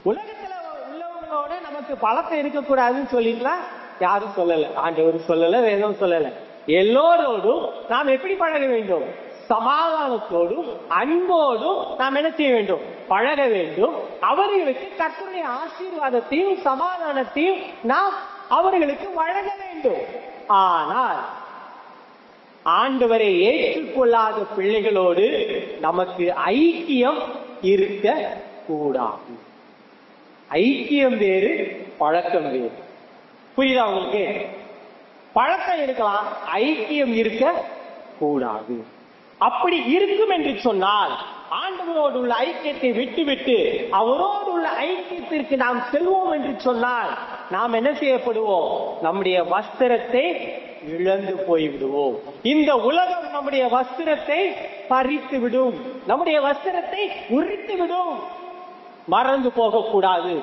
உலகத்துல உள்ளவங்களோட நமக்கு பழக்கம் இருக்கக்கூடாதுன்னு சொல்லிட்டுலாம் யாரும் சொல்லல, ஆண்டவர் சொல்லல, வேதம் சொல்லல. எல்லோரோடும் நாம் எப்படி பழக வேண்டும்? சமாதானத்தோடும் அன்போடும் நாம் என்ன செய்ய வேண்டும்? பழக வேண்டும். அவர்களுக்கு கர்த்தருடைய ஆசீர்வாதத்தையும் சமாதானத்தையும் நாம் அவர்களுக்கு வழங்க வேண்டும். ஆனால் ஆண்டவரை ஏற்றுக்கொள்ளாத பிள்ளைகளோடு நமக்கு ஐக்கியம் இருக்க கூடாது. ஐக்கியம் வேறு, பழக்கம் வேறு. புரியுதா உங்களுக்கு? பழக்கம் இருக்கலாம், ஐக்கியம் இருக்க கூடாது. அப்படி இருக்கும் என்று சொன்னால் ஆண்டவரோடு உள்ள ஐக்கியத்தை விட்டுவிட்டு அவரோடு உள்ள ஐக்கியத்திற்கு நாம் செல்வோம் என்று சொன்னால் நாம் என்ன செய்யப்படுவோம்? நம்முடைய வஸ்திரத்தை இழந்து போய்விடுவோம். இந்த உலகம் நம்முடைய வஸ்திரத்தை பறித்து விடும், நம்முடைய வஸ்திரத்தை உரித்து விடும். மறந்து போகக்கூடாது.